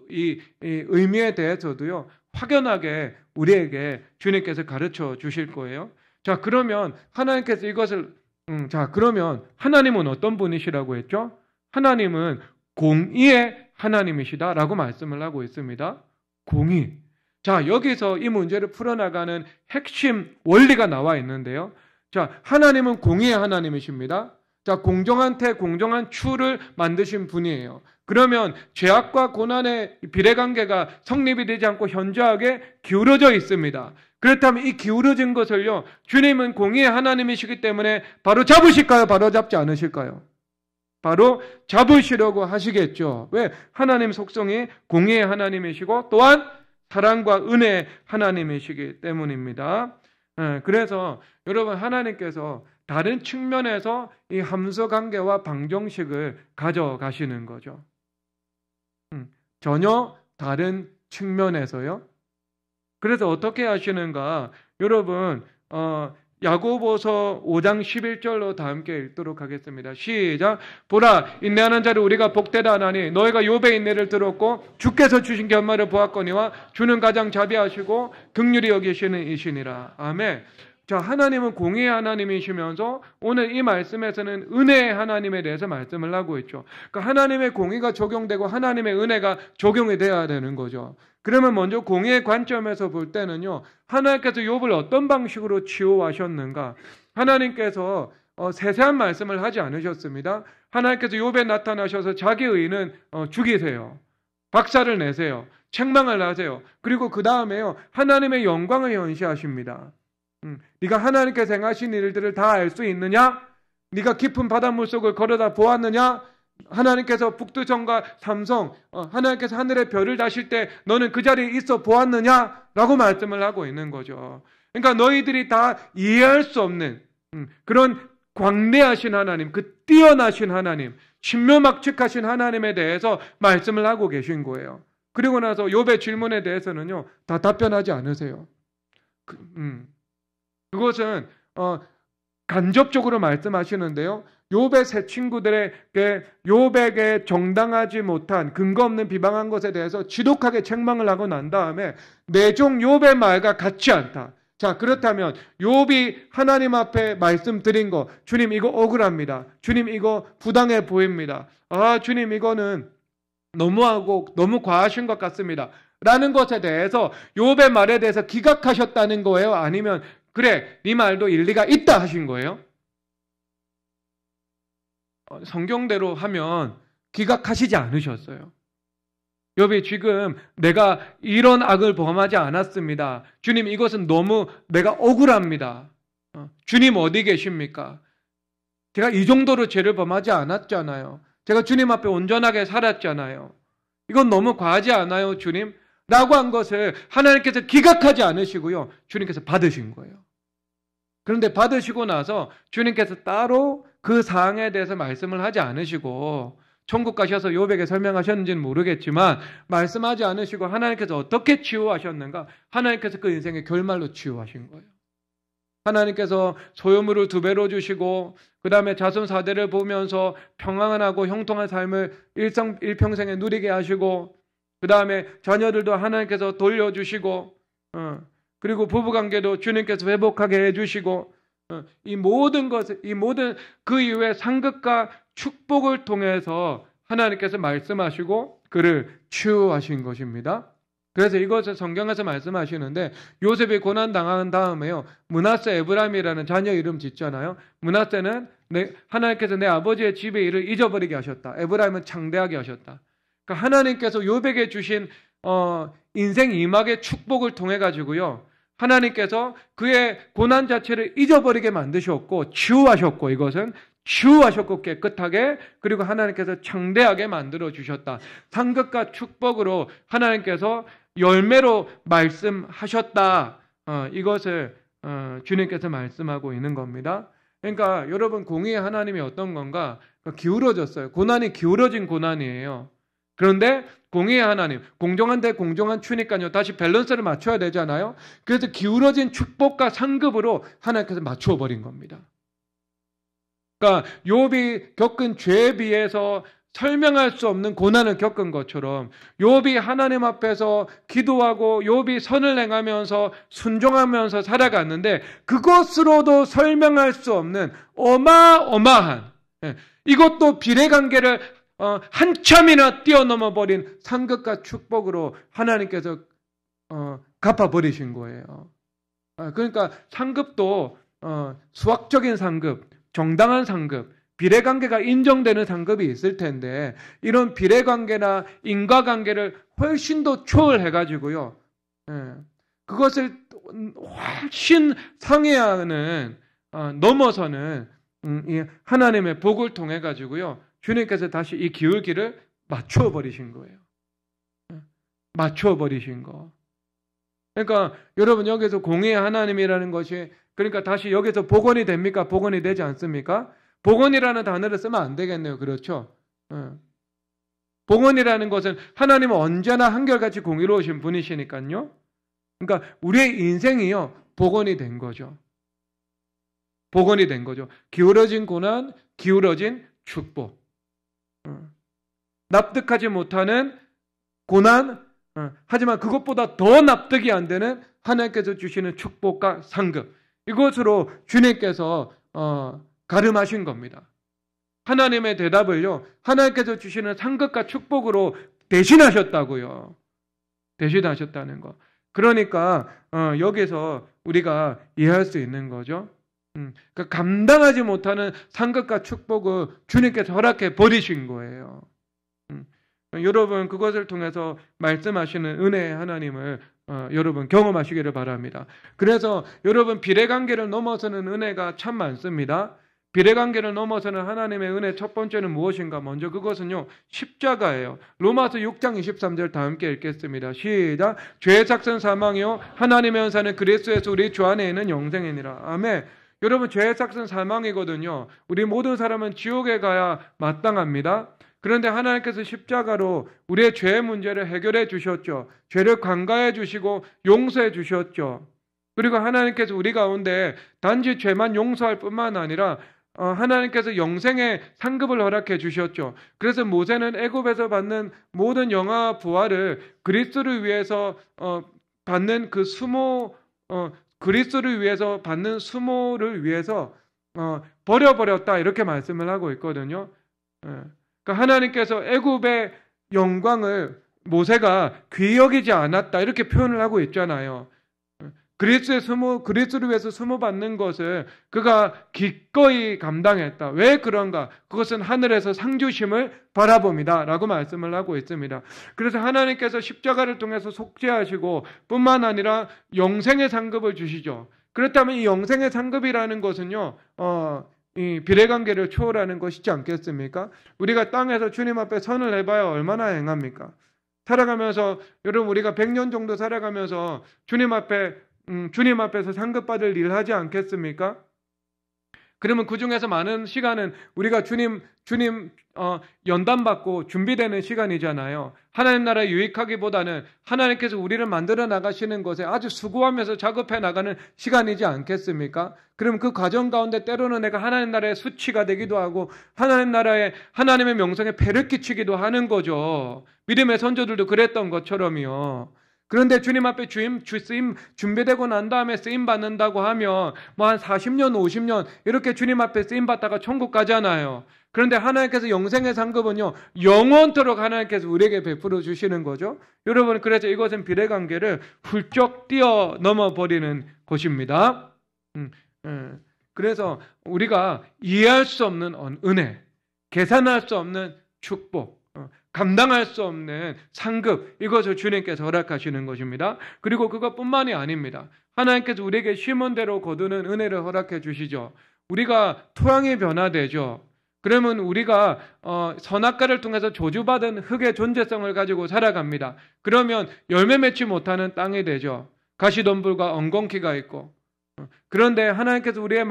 이 의미에 대해서도요, 확연하게 우리에게 주님께서 가르쳐 주실 거예요. 자, 그러면 하나님께서 이것을 그러면 하나님은 어떤 분이시라고 했죠? 하나님은 공의의 하나님이시다라고 말씀을 하고 있습니다. 공의. 자, 여기서 이 문제를 풀어나가는 핵심 원리가 나와 있는데요. 자, 하나님은 공의의 하나님이십니다. 자, 공정한 추를 만드신 분이에요. 그러면 죄악과 고난의 비례관계가 성립이 되지 않고 현저하게 기울어져 있습니다. 그렇다면 이 기울어진 것을요, 주님은 공의의 하나님이시기 때문에 바로 잡으실까요? 바로 잡지 않으실까요? 바로 잡으시려고 하시겠죠. 왜? 하나님 속성이 공의의 하나님이시고 또한 사랑과 은혜의 하나님이시기 때문입니다. 그래서 여러분, 하나님께서 다른 측면에서 이 함수관계와 방정식을 가져가시는 거죠. 전혀 다른 측면에서요. 그래서 어떻게 하시는가? 여러분, 야고보서 5장 11절로 다 함께 읽도록 하겠습니다. 시작. 보라, 인내하는 자를 우리가 복되다 하나니 너희가 욥의 인내를 들었고 주께서 주신 결말을 보았거니와 주는 가장 자비하시고 긍휼히 여기시는 이시니라. 아멘. 자, 하나님은 공의의 하나님이시면서 오늘 이 말씀에서는 은혜의 하나님에 대해서 말씀을 하고 있죠. 그러니까 하나님의 공의가 적용되고 하나님의 은혜가 적용이 돼야 되는 거죠. 그러면 먼저 공의의 관점에서 볼 때는요, 하나님께서 욥을 어떤 방식으로 치유하셨는가? 하나님께서 세세한 말씀을 하지 않으셨습니다. 하나님께서 욥에 나타나셔서 자기 의인은 죽이세요. 박살을 내세요. 책망을 하세요. 그리고 그 다음에요, 하나님의 영광을 현시하십니다. 네가 하나님께서 행하신 일들을 다 알 수 있느냐? 네가 깊은 바닷물 속을 걸어다 보았느냐? 하나님께서 북두성과 삼성, 하나님께서 하늘의 별을 다실 때 너는 그 자리에 있어 보았느냐? 라고 말씀을 하고 있는 거죠. 그러니까 너희들이 다 이해할 수 없는 그런 광대하신 하나님, 그 뛰어나신 하나님, 신묘막측하신 하나님에 대해서 말씀을 하고 계신 거예요. 그리고 나서 욥의 질문에 대해서는요, 다 답변하지 않으세요. 그것은 간접적으로 말씀하시는데요. 욥의 세 친구들에게 욥에게 정당하지 못한 근거 없는 비방한 것에 대해서 지독하게 책망을 하고 난 다음에 내 종 욥의 말과 같지 않다. 자, 그렇다면 욥이 하나님 앞에 말씀드린 거, 주님 이거 억울합니다. 주님 이거 부당해 보입니다. 주님 이거는 너무하고 너무 과하신 것 같습니다. 라는 것에 대해서 욥의 말에 대해서 기각하셨다는 거예요? 아니면 그래, 네 말도 일리가 있다 하신 거예요? 성경대로 하면 기각하시지 않으셨어요. 욥이 지금 내가 이런 악을 범하지 않았습니다. 주님 이것은 너무 내가 억울합니다. 주님 어디 계십니까? 제가 이 정도로 죄를 범하지 않았잖아요. 제가 주님 앞에 온전하게 살았잖아요. 이건 너무 과하지 않아요, 주님? 라고 한 것을 하나님께서 기각하지 않으시고요, 주님께서 받으신 거예요. 그런데 받으시고 나서 주님께서 따로 그 사항에 대해서 말씀을 하지 않으시고 천국 가셔서 욥에게 설명하셨는지는 모르겠지만 말씀하지 않으시고 하나님께서 어떻게 치유하셨는가? 하나님께서 그 인생의 결말로 치유하신 거예요. 하나님께서 소유물을 2배로 주시고 그 다음에 자손 4대를 보면서 평안하고 형통한 삶을 일평생에 누리게 하시고 그 다음에 자녀들도 하나님께서 돌려주시고 그리고 부부관계도 주님께서 회복하게 해주시고 이 모든 그 이후에 상급과 축복을 통해서 하나님께서 말씀하시고 그를 치유하신 것입니다. 그래서 이것을 성경에서 말씀하시는데 요셉이 고난당한 다음에요, 므낫세 에브라임이라는 자녀 이름 짓잖아요. 므낫세는 하나님께서 내 아버지의 집의 일을 잊어버리게 하셨다. 에브라임은 창대하게 하셨다. 그러니까 하나님께서 욥에게 주신 인생 이막의 축복을 통해 가지고요, 하나님께서 그의 고난 자체를 잊어버리게 만드셨고 치유하셨고, 이것은 치유하셨고 깨끗하게, 그리고 하나님께서 창대하게 만들어 주셨다. 상급과 축복으로 하나님께서 열매로 말씀하셨다. 이것을 주님께서 말씀하고 있는 겁니다. 그러니까 여러분, 공의의 하나님이 어떤 건가? 기울어졌어요. 고난이 기울어진 고난이에요. 그런데 공의의 하나님, 공정한 대 공정한 추니까요, 다시 밸런스를 맞춰야 되잖아요. 그래서 기울어진 축복과 상급으로 하나님께서 맞춰 버린 겁니다. 그러니까 욥이 겪은 죄에 비해서 설명할 수 없는 고난을 겪은 것처럼 욥이 하나님 앞에서 기도하고 욥이 선을 행하면서 순종하면서 살아갔는데, 그것으로도 설명할 수 없는 어마어마한, 이것도 비례관계를 한참이나 뛰어넘어 버린 상급과 축복으로 하나님께서 갚아버리신 거예요. 그러니까 상급도 수학적인 상급, 정당한 상급, 비례관계가 인정되는 상급이 있을 텐데, 이런 비례관계나 인과관계를 훨씬 더 초월해가지고요, 그것을 훨씬 상회하는, 넘어서는 이 하나님의 복을 통해 가지고요, 주님께서 다시 이 기울기를 맞춰버리신 거예요. 맞춰버리신 거. 그러니까 여러분, 여기서 공의의 하나님이라는 것이, 그러니까 다시 여기서 복원이 됩니까? 복원이 되지 않습니까? 복원이라는 단어를 쓰면 안 되겠네요. 그렇죠? 복원이라는 것은 하나님은 언제나 한결같이 공의로우신 분이시니까요. 그러니까 우리의 인생이요, 복원이 된 거죠. 복원이 된 거죠. 기울어진 고난, 기울어진 축복. 납득하지 못하는 고난, 하지만 그것보다 더 납득이 안 되는 하나님께서 주시는 축복과 상급. 이것으로 주님께서 가름하신 겁니다. 하나님의 대답을요, 하나님께서 주시는 상급과 축복으로 대신하셨다고요. 대신하셨다는 거. 그러니까 여기서 우리가 이해할 수 있는 거죠. 그러니까 감당하지 못하는 상급과 축복을 주님께서 허락해 버리신 거예요. 여러분, 그것을 통해서 말씀하시는 은혜의 하나님을 여러분 경험하시기를 바랍니다. 그래서 여러분, 비례관계를 넘어서는 은혜가 참 많습니다. 비례관계를 넘어서는 하나님의 은혜 첫 번째는 무엇인가? 먼저 그것은요, 십자가예요. 로마서 6장 23절 다 함께 읽겠습니다. 시작. 죄의 삭선 사망이요 하나님의 은사는 그리스도에서 우리 주 안에 있는 영생이니라. 아멘. 여러분, 죄의 삭선 사망이거든요. 우리 모든 사람은 지옥에 가야 마땅합니다. 그런데 하나님께서 십자가로 우리의 죄의 문제를 해결해 주셨죠. 죄를 관가해 주시고 용서해 주셨죠. 그리고 하나님께서 우리 가운데 단지 죄만 용서할 뿐만 아니라 하나님께서 영생의 상급을 허락해 주셨죠. 그래서 모세는 애굽에서 받는 모든 영화와 부활을 그리스도를 위해서 받는 그 수모, 그리스도를 위해서 받는 수모를 위해서 버려버렸다, 이렇게 말씀을 하고 있거든요. 그러니까 하나님께서 애굽의 영광을 모세가 귀히 여기지 않았다, 이렇게 표현을 하고 있잖아요. 그리스도를 위해서 수모받는 것을 그가 기꺼이 감당했다. 왜 그런가? 그것은 하늘에서 상 주심을 바라봅니다 라고 말씀을 하고 있습니다. 그래서 하나님께서 십자가를 통해서 속죄하시고 뿐만 아니라 영생의 상급을 주시죠. 그렇다면 이 영생의 상급이라는 것은요, 이 비례관계를 초월하는 것이지 않겠습니까? 우리가 땅에서 주님 앞에 선을 해봐야 얼마나 행합니까? 살아가면서, 여러분, 우리가 100년 정도 살아가면서 주님 앞에서 상급받을 일을 하지 않겠습니까? 그러면 그 중에서 많은 시간은 우리가 주님 연단받고 준비되는 시간이잖아요. 하나님 나라에 유익하기보다는 하나님께서 우리를 만들어 나가시는 것에 아주 수고하면서 작업해 나가는 시간이지 않겠습니까? 그럼 그 과정 가운데 때로는 내가 하나님 나라의 수치가 되기도 하고 하나님의 명성에 폐를 끼치기도 하는 거죠. 믿음의 선조들도 그랬던 것처럼요. 그런데 주님 앞에 쓰임 준비되고 난 다음에 쓰임 받는다고 하면 한 40년, 50년 이렇게 주님 앞에 쓰임 받다가 천국 가잖아요. 그런데 하나님께서 영생의 상급은요, 영원토록 하나님께서 우리에게 베풀어 주시는 거죠. 여러분, 그래서 이것은 비례관계를 훌쩍 뛰어넘어 버리는 것입니다. 그래서 우리가 이해할 수 없는 은혜, 계산할 수 없는 축복, 감당할 수 없는 상급, 이것을 주님께서 허락하시는 것입니다. 그리고 그것뿐만이 아닙니다. 하나님께서 우리에게 심은 대로 거두는 은혜를 허락해 주시죠. 우리가 토양이 변화되죠. 그러면 우리가 선악과를 통해서 저주받은 흙의 존재성을 가지고 살아갑니다. 그러면 열매 맺지 못하는 땅이 되죠. 가시덤불과 엉겅퀴가 있고. 그런데 하나님께서 우리의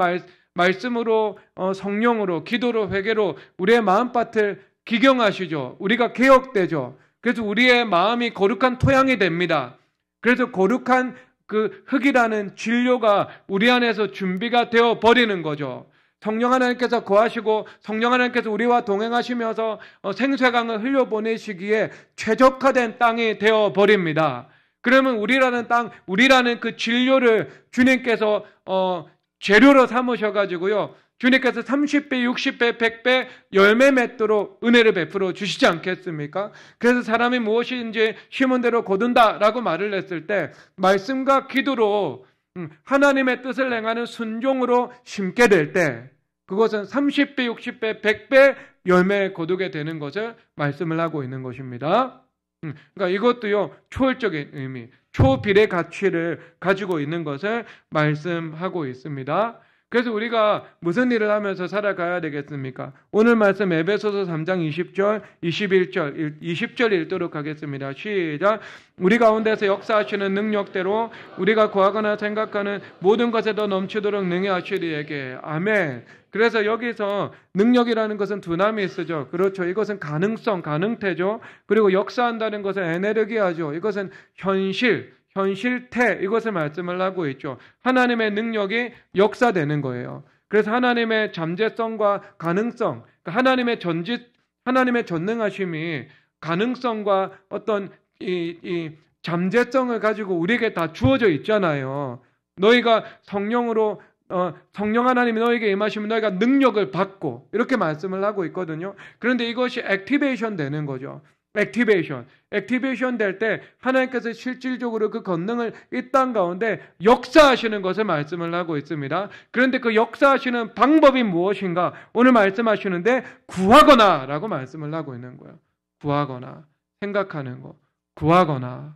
말씀으로 성령으로 기도로 회개로 우리의 마음밭을 기경하시죠. 우리가 개혁되죠. 그래서 우리의 마음이 거룩한 토양이 됩니다. 그래서 거룩한 그 흙이라는 진료가 우리 안에서 준비가 되어 버리는 거죠. 성령 하나님께서 거하시고 성령 하나님께서 우리와 동행하시면서 생수강을 흘려보내시기에 최적화된 땅이 되어 버립니다. 그러면 우리라는 땅, 우리라는 그 진료를 주님께서 재료로 삼으셔가지고요. 주님께서 30배, 60배, 100배 열매 맺도록 은혜를 베풀어 주시지 않겠습니까? 그래서 사람이 무엇인지 심은 대로 거둔다라고 말을 했을 때 말씀과 기도로 하나님의 뜻을 행하는 순종으로 심게 될 때 그것은 30배, 60배, 100배 열매 거두게 되는 것을 말씀을 하고 있는 것입니다. 그러니까 이것도요, 초월적인 의미, 초비례 가치를 가지고 있는 것을 말씀하고 있습니다. 그래서 우리가 무슨 일을 하면서 살아가야 되겠습니까? 오늘 말씀 에베소서 3장 20절, 21절, 20절 읽도록 하겠습니다. 시작. 우리 가운데서 역사하시는 능력대로 우리가 구하거나 생각하는 모든 것에 더 넘치도록 능히 하시리에게. 아멘. 그래서 여기서 능력이라는 것은 두나미스죠. 그렇죠. 이것은 가능성, 가능태죠. 그리고 역사한다는 것은 에네르기아죠. 이것은 현실태, 이것을 말씀을 하고 있죠. 하나님의 능력이 역사되는 거예요. 그래서 하나님의 잠재성과 가능성, 하나님의 전능하심이 가능성과 어떤 이 잠재성을 가지고 우리에게 다 주어져 있잖아요. 너희가 성령으로 성령 하나님이 너에게 임하시면 너희가 능력을 받고 이렇게 말씀을 하고 있거든요. 그런데 이것이 액티베이션 되는 거죠. 액티베이션 될 때 하나님께서 실질적으로 그 권능을 이 땅 가운데 역사하시는 것을 말씀을 하고 있습니다. 그런데 그 역사하시는 방법이 무엇인가? 오늘 말씀하시는데 구하거나 라고 말씀을 하고 있는 거예요. 구하거나, 생각하는 거, 구하거나.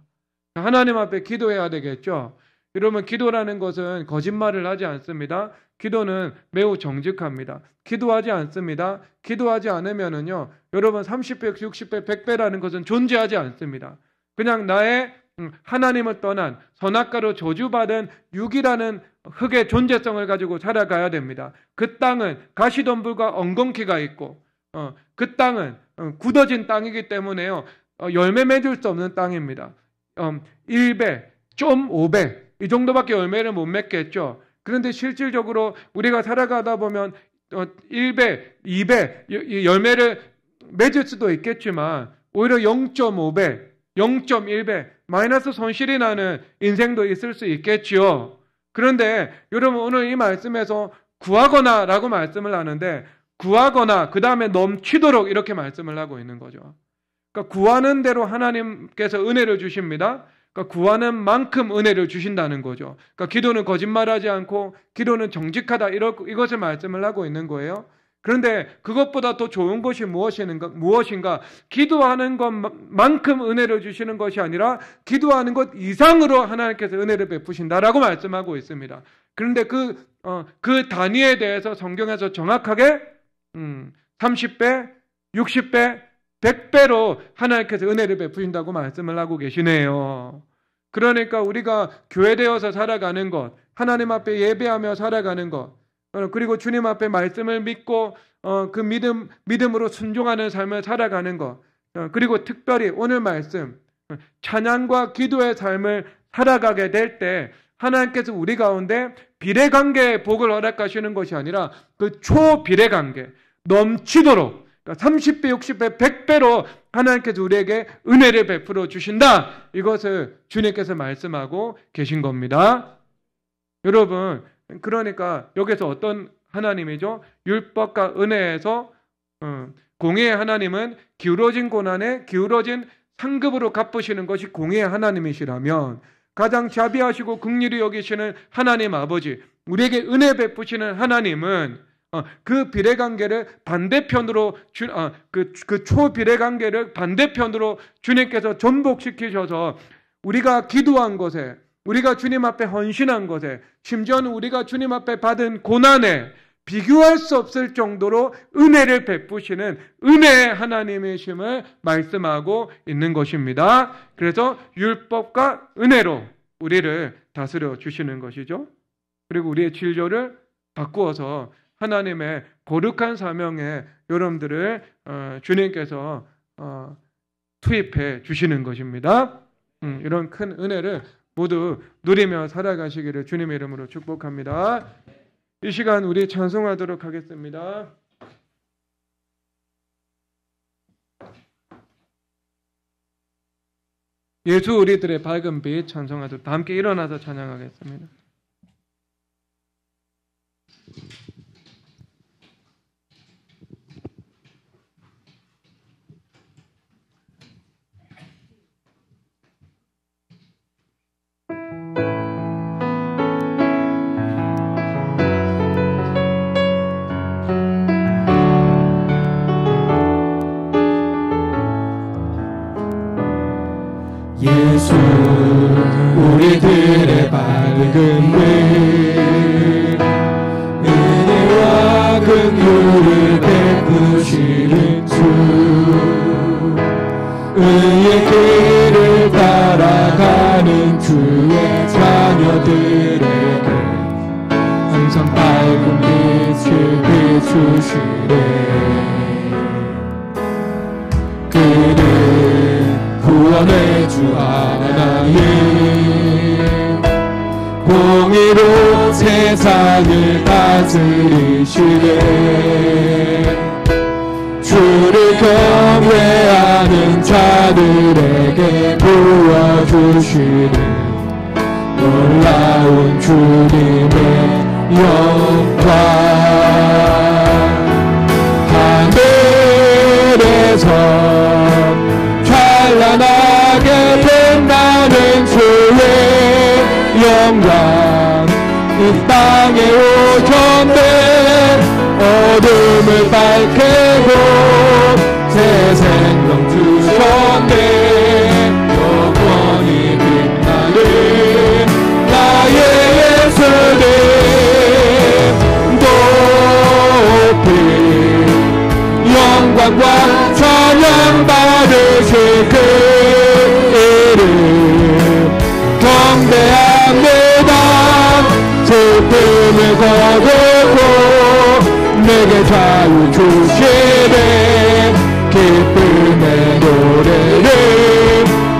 하나님 앞에 기도해야 되겠죠. 여러분, 기도라는 것은 거짓말을 하지 않습니다. 기도는 매우 정직합니다. 기도하지 않습니다. 기도하지 않으면은요, 여러분 30배, 60배, 100배라는 것은 존재하지 않습니다. 그냥 나의 하나님을 떠난 선악과로 저주받은 육이라는 흙의 존재성을 가지고 살아가야 됩니다. 그 땅은 가시덤불과 엉겅퀴가 있고, 그 땅은 굳어진 땅이기 때문에요, 열매 맺을 수 없는 땅입니다. 1배, 좀 5배 이 정도밖에 열매를 못 맺겠죠. 그런데 실질적으로 우리가 살아가다 보면 1배, 2배 열매를 맺을 수도 있겠지만 오히려 0.5배, 0.1배 마이너스 손실이 나는 인생도 있을 수 있겠지요. 그런데 여러분, 오늘 이 말씀에서 구하거나 라고 말씀을 하는데 구하거나 그 다음에 넘치도록 이렇게 말씀을 하고 있는 거죠. 그러니까 구하는 대로 하나님께서 은혜를 주십니다. 그러니까 구하는 만큼 은혜를 주신다는 거죠. 그러니까 기도는 거짓말하지 않고 기도는 정직하다, 이것을 말씀을 하고 있는 거예요. 그런데 그것보다 더 좋은 것이 무엇인가? 기도하는 것만큼 은혜를 주시는 것이 아니라 기도하는 것 이상으로 하나님께서 은혜를 베푸신다라고 말씀하고 있습니다. 그런데 그 단위에 대해서 성경에서 정확하게 30배, 60배, 100배로 하나님께서 은혜를 베푸신다고 말씀을 하고 계시네요. 그러니까 우리가 교회되어서 살아가는 것, 하나님 앞에 예배하며 살아가는 것, 그리고 주님 앞에 말씀을 믿고 그 믿음으로 순종하는 삶을 살아가는 것, 그리고 특별히 오늘 말씀 찬양과 기도의 삶을 살아가게 될 때 하나님께서 우리 가운데 비례관계의 복을 허락하시는 것이 아니라 그 초비례관계, 넘치도록 30배, 60배, 100배로 하나님께서 우리에게 은혜를 베풀어 주신다. 이것을 주님께서 말씀하고 계신 겁니다. 여러분, 그러니까 여기서 어떤 하나님이죠? 율법과 은혜에서 공의의 하나님은 기울어진 고난에 기울어진 상급으로 갚으시는 것이 공의의 하나님이시라면 가장 자비하시고 긍휼히 여기시는 하나님 아버지, 우리에게 은혜 베푸시는 하나님은 그 비례관계를 반대편으로 그 초비례관계를 반대편으로 주님께서 전복시키셔서 우리가 기도한 것에, 우리가 주님 앞에 헌신한 것에, 심지어는 우리가 주님 앞에 받은 고난에 비교할 수 없을 정도로 은혜를 베푸시는 은혜의 하나님이심을 말씀하고 있는 것입니다. 그래서 율법과 은혜로 우리를 다스려 주시는 것이죠. 그리고 우리의 진료를 바꾸어서 하나님의 거룩한 사명에 여러분들을 주님께서 투입해 주시는 것입니다. 이런 큰 은혜를 모두 누리며 살아가시기를 주님의 이름으로 축복합니다. 이 시간 우리 찬송하도록 하겠습니다. 예수 우리들의 밝은 빛 찬송하도록 함께 일어나서 찬양하겠습니다. 예수 우리들의 밝은 빛 은혜와 긍휼을 베푸시는 주 의의 길을 따라가는 주의 자녀들에게 항상 밝은 빛을 비추시네. 그는 구원의 주 하나님 공의로 세상을 다스리시네. 주를 경외하는 자들에게 부어주시는 놀라운 주님의 영광. 하늘에서 찬란하게 빛나는 주의 영광 이 땅에 오셨네. 어둠을 밝히고 새 생명 주셨네. 영원히 빛나는 나의 예수님 높이 영광과 찬양 받으실 그 이름 경배합니다. 슬픔을 거두고 내게 자유 주시네. 기쁨의 노래를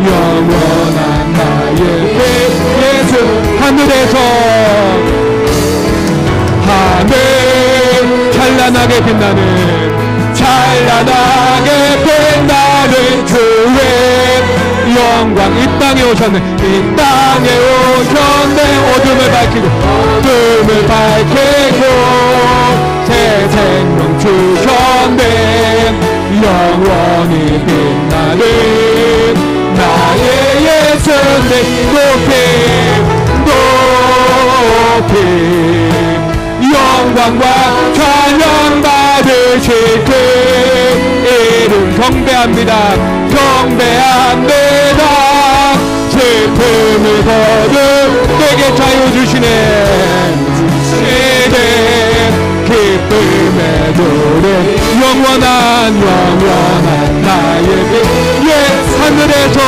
영원한 나의 예수. 하늘에서 하늘 찬란하게 빛나는 주의 영광 이 땅에 오셨네. 이 땅에 오셨네. 어둠을 밝히고 새 생명 주셨네. 영원히 빛나는 나의 예수님 높이 영광과 찬양 받으실 그 이름 경배합니다. 슬픔을 거둔 내게 자유 주시네. 기쁨의 노래 영원한 나의 빛. 하늘에서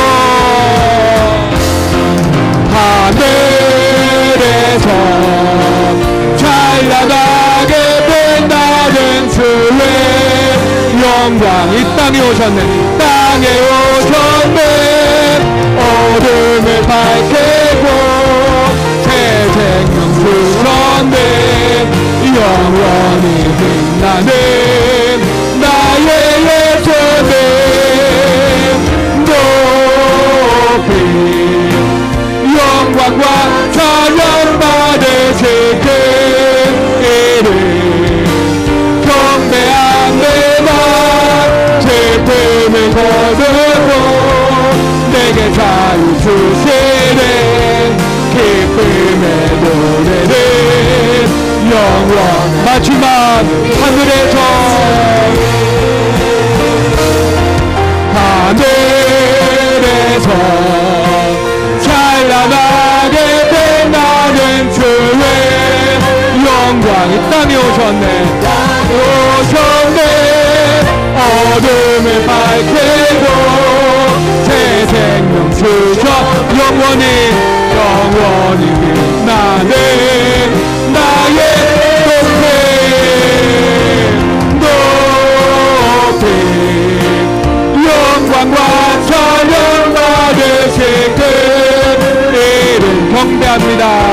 찬란하게 빛나는 주의 영광 이 땅에 오셨네. 어둠을 밝히고 새 생명 주셨네. 영원히 빛나는 나의 예수님 높이 영광과 찬양 받으실 그 이름 경배합니다. 슬픔을 거두고 내게 자유 주시네. 기쁨의 노래를 영원. 마지막 하늘에서 찬란하게 빛나는 주의 영광 이 땅에 오셨네. 오셨네. 어둠을 밝히고 새 생명 주셔 영원히 빛나는 나의 동생 높이 영광과 찬양 받으신 그 이름 경배합니다.